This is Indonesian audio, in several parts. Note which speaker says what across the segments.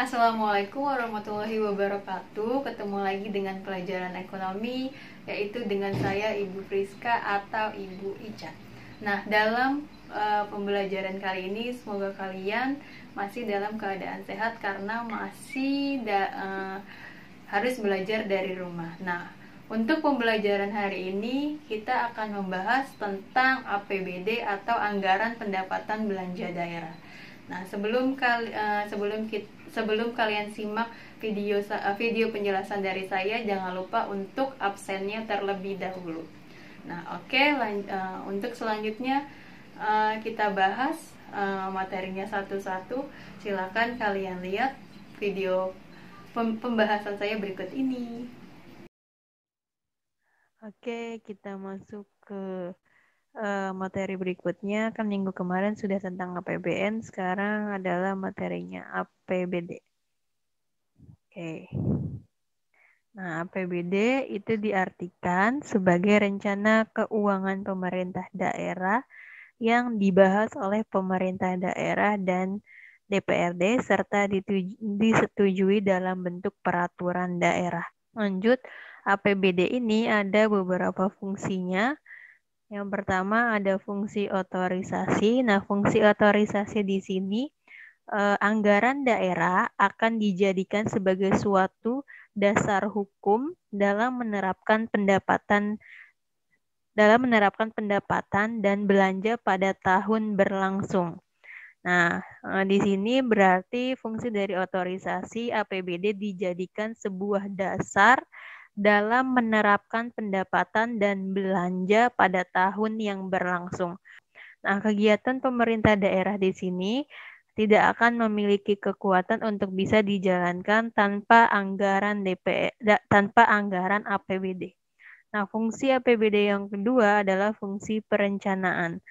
Speaker 1: Assalamualaikum warahmatullahi wabarakatuh. Ketemu lagi dengan pelajaran ekonomi, yaitu dengan saya Ibu Friska atau Ibu Ica. Nah, dalam pembelajaran kali ini semoga kalian masih dalam keadaan sehat karena masih harus belajar dari rumah. Nah, untuk pembelajaran hari ini kita akan membahas tentang APBD atau Anggaran Pendapatan Belanja Daerah. Nah, sebelum kalian simak video penjelasan dari saya, jangan lupa untuk absennya terlebih dahulu. Nah, oke, untuk selanjutnya kita bahas materinya satu-satu. Silakan kalian lihat video pembahasan saya berikut ini.
Speaker 2: Oke, kita masuk ke materi berikutnya. Kan minggu kemarin sudah tentang APBN, sekarang adalah materinya APBD. Oke. Nah, APBD itu diartikan sebagai rencana keuangan pemerintah daerah yang dibahas oleh pemerintah daerah dan DPRD serta disetujui dalam bentuk peraturan daerah. Lanjut, APBD ini ada beberapa fungsinya. Yang pertama ada fungsi otorisasi. Nah, fungsi otorisasi di sini anggaran daerah akan dijadikan sebagai suatu dasar hukum dalam menerapkan pendapatan dan belanja pada tahun berlangsung. Nah, di sini berarti fungsi dari otorisasi APBD dijadikan sebuah dasar dalam menerapkan pendapatan dan belanja pada tahun yang berlangsung. Nah, kegiatan pemerintah daerah di sini tidak akan memiliki kekuatan untuk bisa dijalankan tanpa anggaran tanpa anggaran APBD. Nah, fungsi APBD yang kedua adalah fungsi perencanaan.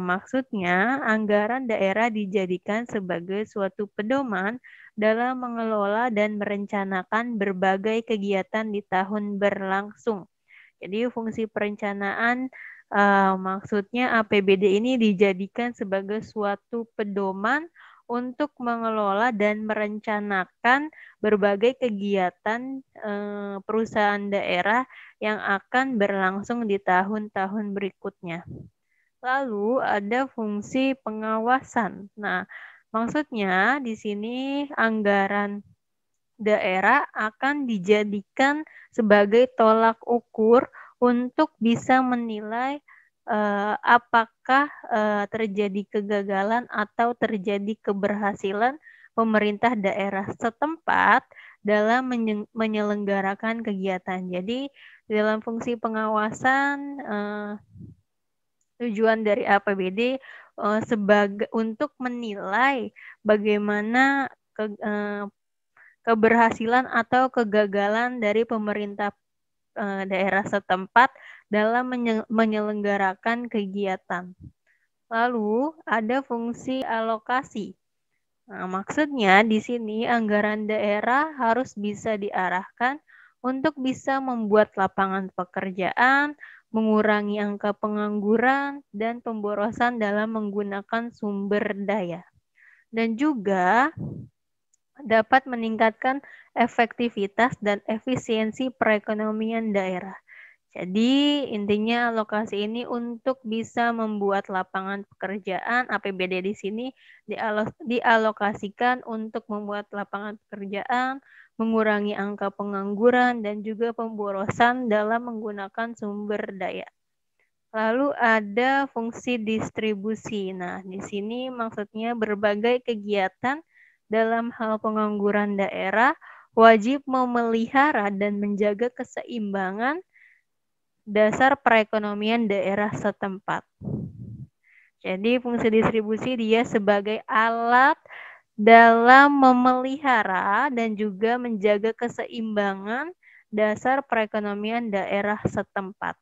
Speaker 2: Maksudnya, anggaran daerah dijadikan sebagai suatu pedoman dalam mengelola dan merencanakan berbagai kegiatan di tahun berlangsung. Jadi, fungsi perencanaan maksudnya APBD ini dijadikan sebagai suatu pedoman untuk mengelola dan merencanakan berbagai kegiatan perusahaan daerah yang akan berlangsung di tahun-tahun berikutnya. Lalu ada fungsi pengawasan. Nah, maksudnya di sini anggaran daerah akan dijadikan sebagai tolak ukur untuk bisa menilai apakah terjadi kegagalan atau terjadi keberhasilan pemerintah daerah setempat dalam menyelenggarakan kegiatan. Jadi dalam fungsi pengawasan tujuan dari APBD untuk menilai bagaimana keberhasilan atau kegagalan dari pemerintah daerah setempat dalam menyelenggarakan kegiatan. Lalu ada fungsi alokasi. Nah, maksudnya di sini anggaran daerah harus bisa diarahkan untuk bisa membuat lapangan pekerjaan, mengurangi angka pengangguran, dan pemborosan dalam menggunakan sumber daya. Dan juga dapat meningkatkan efektivitas dan efisiensi perekonomian daerah. Jadi intinya alokasi ini untuk bisa membuat lapangan pekerjaan. APBD di sini dialokasikan untuk membuat lapangan pekerjaan, mengurangi angka pengangguran, dan juga pemborosan dalam menggunakan sumber daya. Lalu ada fungsi distribusi. Nah, di sini maksudnya berbagai kegiatan dalam hal pengangguran daerah wajib memelihara dan menjaga keseimbangan dasar perekonomian daerah setempat. Jadi fungsi distribusi dia sebagai alat dalam memelihara dan juga menjaga keseimbangan dasar perekonomian daerah setempat.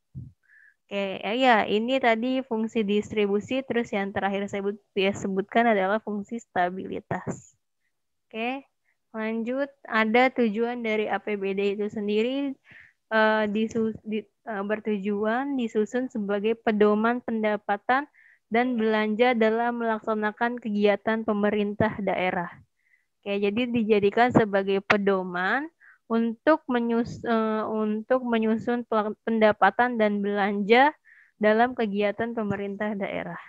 Speaker 2: Oke, ya ini tadi fungsi distribusi, terus yang terakhir saya sebutkan adalah fungsi stabilitas. Oke, lanjut, ada tujuan dari APBD itu sendiri bertujuan disusun sebagai pedoman pendapatan dan belanja dalam melaksanakan kegiatan pemerintah daerah. Oke, jadi dijadikan sebagai pedoman untuk menyusun pendapatan dan belanja dalam kegiatan pemerintah daerah.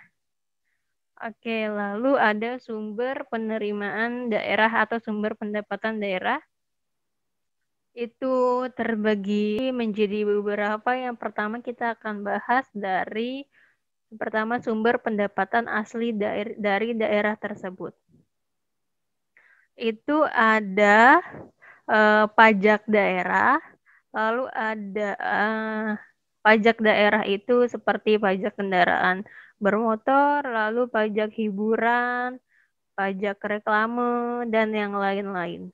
Speaker 2: Oke, lalu ada sumber penerimaan daerah atau sumber pendapatan daerah. Itu terbagi menjadi beberapa. Yang pertama kita akan bahas dari pertama sumber pendapatan asli dari daerah tersebut. Itu ada pajak daerah, lalu ada pajak daerah itu seperti pajak kendaraan bermotor, lalu pajak hiburan, pajak reklame, dan yang lain-lain.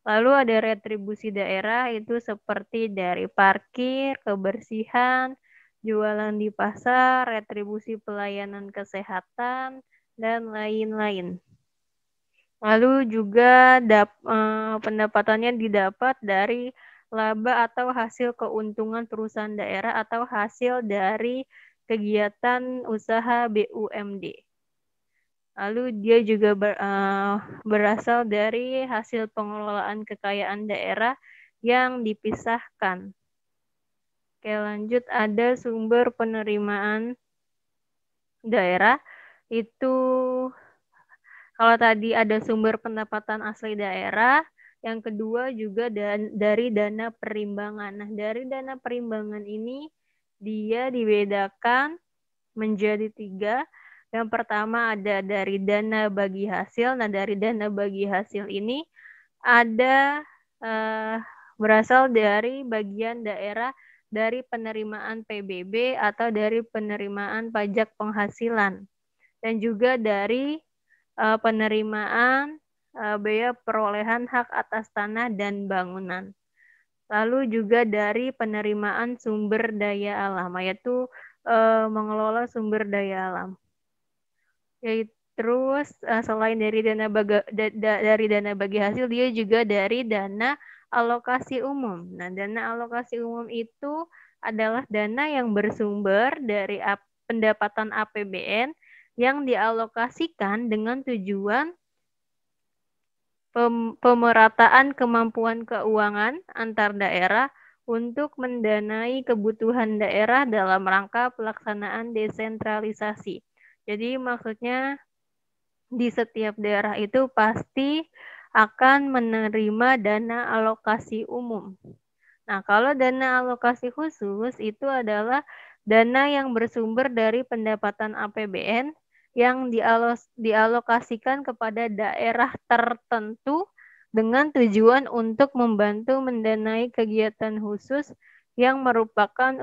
Speaker 2: Lalu ada retribusi daerah itu seperti dari parkir, kebersihan, jualan di pasar, retribusi pelayanan kesehatan, dan lain-lain. Lalu juga pendapatannya didapat dari laba atau hasil keuntungan perusahaan daerah atau hasil dari kegiatan usaha BUMD. Lalu dia juga berasal dari hasil pengelolaan kekayaan daerah yang dipisahkan. Oke, lanjut ada sumber penerimaan daerah. Itu kalau tadi ada sumber pendapatan asli daerah, yang kedua juga dari dana perimbangan. Nah, dari dana perimbangan ini dia dibedakan menjadi 3. Yang pertama ada dari dana bagi hasil. Nah, dari dana bagi hasil ini ada berasal dari bagian daerah dari penerimaan PBB atau dari penerimaan pajak penghasilan. Dan juga dari penerimaan biaya perolehan hak atas tanah dan bangunan. Lalu juga dari penerimaan sumber daya alam, yaitu mengelola sumber daya alam. Terus selain dari dana bagi hasil, dia juga dari dana alokasi umum. Nah, dana alokasi umum itu adalah dana yang bersumber dari pendapatan APBN yang dialokasikan dengan tujuan pemerataan kemampuan keuangan antar daerah untuk mendanai kebutuhan daerah dalam rangka pelaksanaan desentralisasi. Jadi maksudnya di setiap daerah itu pasti akan menerima dana alokasi umum. Nah, kalau dana alokasi khusus itu adalah dana yang bersumber dari pendapatan APBN yang dialokasikan kepada daerah tertentu dengan tujuan untuk membantu mendanai kegiatan khusus yang merupakan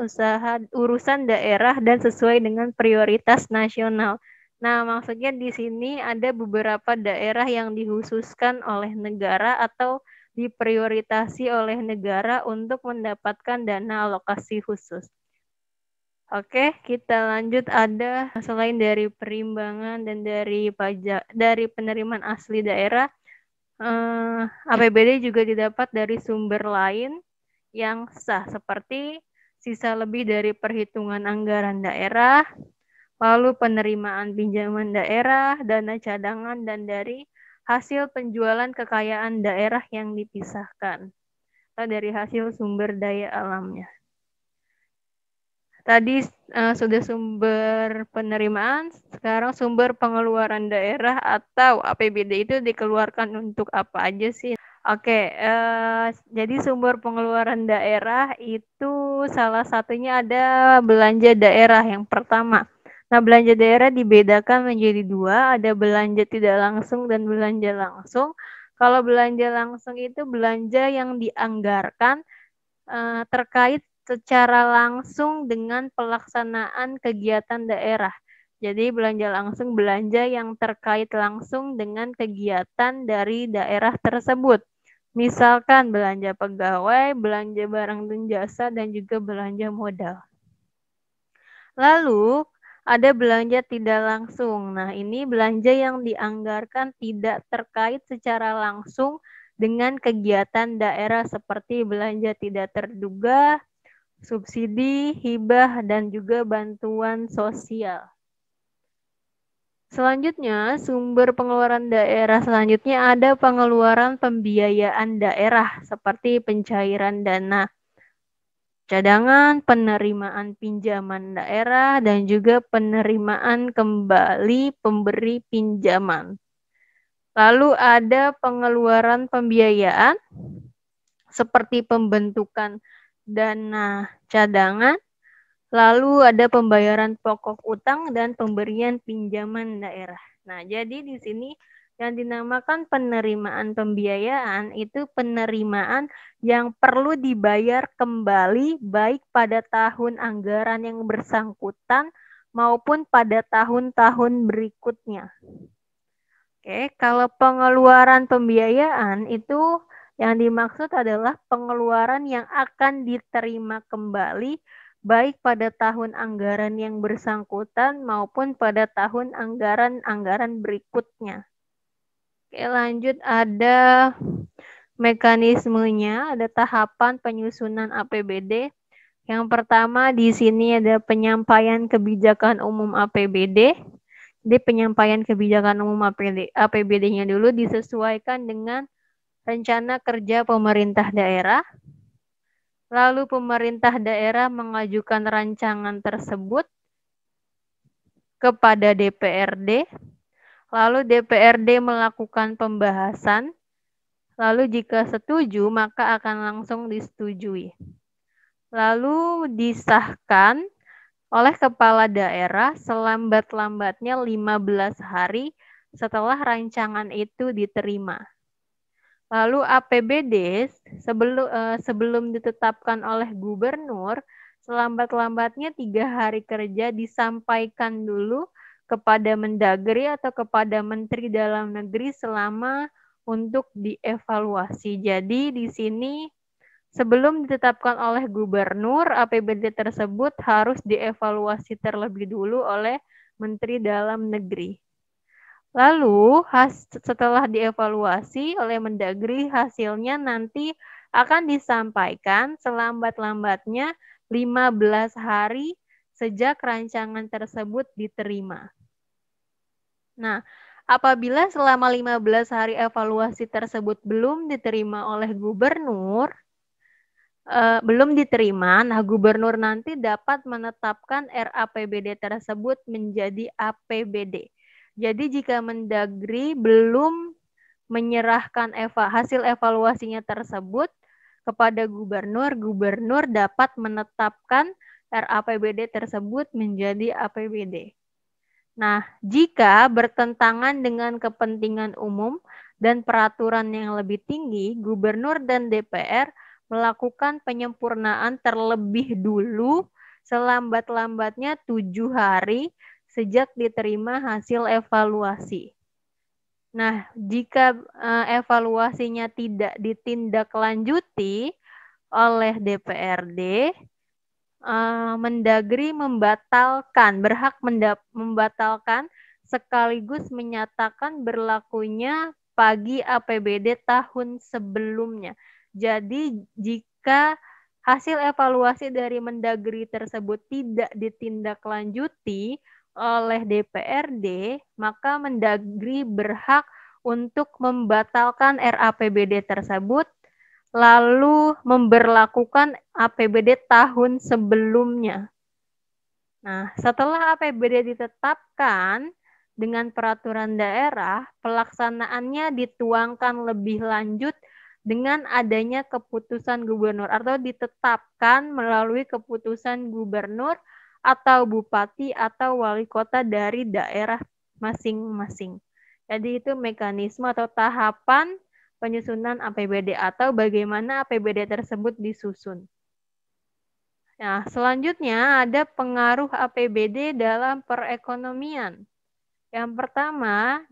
Speaker 2: urusan daerah dan sesuai dengan prioritas nasional. Nah, maksudnya di sini ada beberapa daerah yang dikhususkan oleh negara atau diprioritasi oleh negara untuk mendapatkan dana alokasi khusus. Oke, kita lanjut. Ada selain dari perimbangan dan dari pajak, dari penerimaan asli daerah, APBD juga didapat dari sumber lain yang sah seperti sisa lebih dari perhitungan anggaran daerah, lalu penerimaan pinjaman daerah, dana cadangan, dan dari hasil penjualan kekayaan daerah yang dipisahkan atau dari hasil sumber daya alamnya. Tadi sudah sumber penerimaan, sekarang sumber pengeluaran daerah atau APBD itu dikeluarkan untuk apa aja sih? Oke, jadi sumber pengeluaran daerah itu salah satunya ada belanja daerah yang pertama. Nah, belanja daerah dibedakan menjadi 2, ada belanja tidak langsung dan belanja langsung. Kalau belanja langsung itu belanja yang dianggarkan terkait secara langsung dengan pelaksanaan kegiatan daerah. Jadi belanja langsung belanja yang terkait langsung dengan kegiatan dari daerah tersebut. Misalkan belanja pegawai, belanja barang dan jasa, dan juga belanja modal. Lalu ada belanja tidak langsung. Nah, ini belanja yang dianggarkan tidak terkait secara langsung dengan kegiatan daerah seperti belanja tidak terduga, subsidi, hibah, dan juga bantuan sosial. Selanjutnya, sumber pengeluaran daerah selanjutnya ada pengeluaran pembiayaan daerah seperti pencairan dana cadangan, penerimaan pinjaman daerah, dan juga penerimaan kembali pemberi pinjaman. Lalu ada pengeluaran pembiayaan seperti pembentukan dana cadangan, lalu ada pembayaran pokok utang dan pemberian pinjaman daerah. Nah, jadi di sini yang dinamakan penerimaan pembiayaan itu penerimaan yang perlu dibayar kembali baik pada tahun anggaran yang bersangkutan maupun pada tahun-tahun berikutnya. Oke, kalau pengeluaran pembiayaan itu yang dimaksud adalah pengeluaran yang akan diterima kembali baik pada tahun anggaran yang bersangkutan maupun pada tahun anggaran berikutnya. Oke, lanjut ada mekanismenya, ada tahapan penyusunan APBD. Yang pertama di sini ada penyampaian kebijakan umum APBD. Jadi penyampaian kebijakan umum APBD-nya dulu disesuaikan dengan rencana kerja pemerintah daerah. Lalu pemerintah daerah mengajukan rancangan tersebut kepada DPRD. Lalu DPRD melakukan pembahasan. Lalu jika setuju, maka akan langsung disetujui. Lalu disahkan oleh kepala daerah selambat-lambatnya 15 hari setelah rancangan itu diterima. Lalu APBD sebelum ditetapkan oleh gubernur, selambat-lambatnya 3 hari kerja disampaikan dulu kepada Mendagri atau kepada Menteri Dalam Negeri selama untuk dievaluasi. Jadi di sini sebelum ditetapkan oleh gubernur, APBD tersebut harus dievaluasi terlebih dulu oleh Menteri Dalam Negeri. Lalu setelah dievaluasi oleh Mendagri, hasilnya nanti akan disampaikan selambat-lambatnya 15 hari sejak rancangan tersebut diterima. Nah, apabila selama 15 hari evaluasi tersebut belum diterima oleh gubernur, belum diterima, nah gubernur nanti dapat menetapkan RAPBD tersebut menjadi APBD. Jadi jika Mendagri belum menyerahkan hasil evaluasinya tersebut kepada gubernur, gubernur dapat menetapkan RAPBD tersebut menjadi APBD. Nah, jika bertentangan dengan kepentingan umum dan peraturan yang lebih tinggi, gubernur dan DPR melakukan penyempurnaan terlebih dulu selambat-lambatnya 7 hari sejak diterima hasil evaluasi. Nah, jika evaluasinya tidak ditindaklanjuti oleh DPRD, Mendagri berhak membatalkan sekaligus menyatakan berlakunya pagi APBD tahun sebelumnya. Jadi jika hasil evaluasi dari Mendagri tersebut tidak ditindaklanjuti oleh DPRD, maka Mendagri berhak untuk membatalkan RAPBD tersebut lalu memberlakukan APBD tahun sebelumnya. Nah, setelah APBD ditetapkan dengan peraturan daerah, pelaksanaannya dituangkan lebih lanjut dengan adanya keputusan gubernur atau ditetapkan melalui keputusan gubernur atau bupati atau wali kota dari daerah masing-masing. Jadi itu mekanisme atau tahapan penyusunan APBD atau bagaimana APBD tersebut disusun. Nah, selanjutnya ada pengaruh APBD dalam perekonomian. Yang pertama,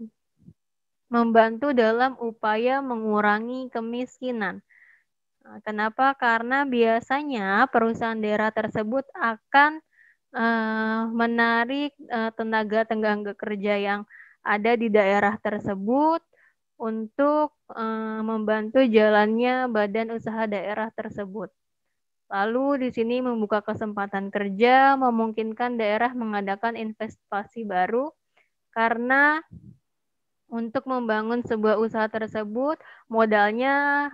Speaker 2: membantu dalam upaya mengurangi kemiskinan. Nah, kenapa? Karena biasanya perusahaan daerah tersebut akan menarik tenaga kerja yang ada di daerah tersebut untuk membantu jalannya badan usaha daerah tersebut. Lalu di sini membuka kesempatan kerja, memungkinkan daerah mengadakan investasi baru, Karena untuk membangun sebuah usaha tersebut modalnya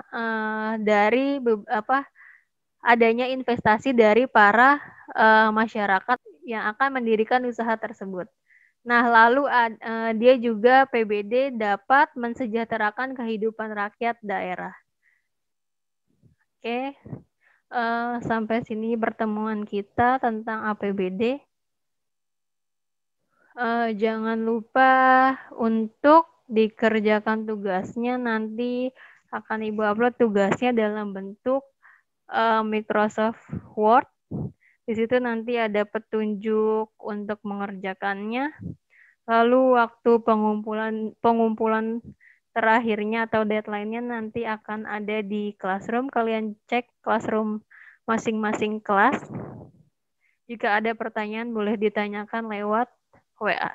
Speaker 2: dari adanya investasi dari para masyarakat yang akan mendirikan usaha tersebut. Nah, lalu dia juga PBD dapat mensejahterakan kehidupan rakyat daerah. Oke, sampai sini pertemuan kita tentang APBD. Jangan lupa untuk dikerjakan tugasnya, nanti akan Ibu upload tugasnya dalam bentuk Microsoft Word. Di situ nanti ada petunjuk untuk mengerjakannya. Lalu waktu pengumpulan terakhirnya atau deadline-nya nanti akan ada di Classroom. Kalian cek Classroom masing-masing kelas. Jika ada pertanyaan boleh ditanyakan lewat WA.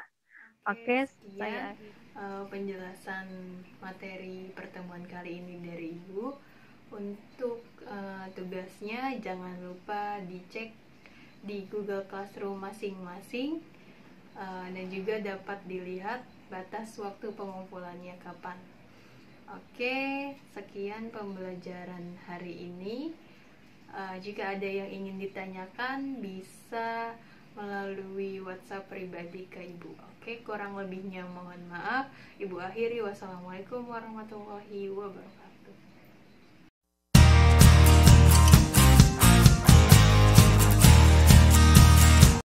Speaker 2: Oke,
Speaker 1: sekian penjelasan materi pertemuan kali ini dari Ibu. Untuk tugasnya jangan lupa dicek di Google Classroom masing-masing, dan juga dapat dilihat batas waktu pengumpulannya kapan. Oke, sekian pembelajaran hari ini. Jika ada yang ingin ditanyakan bisa melalui WhatsApp pribadi ke Ibu. Oke, kurang lebihnya mohon maaf. Ibu akhiri, wassalamualaikum warahmatullahi wabarakatuh.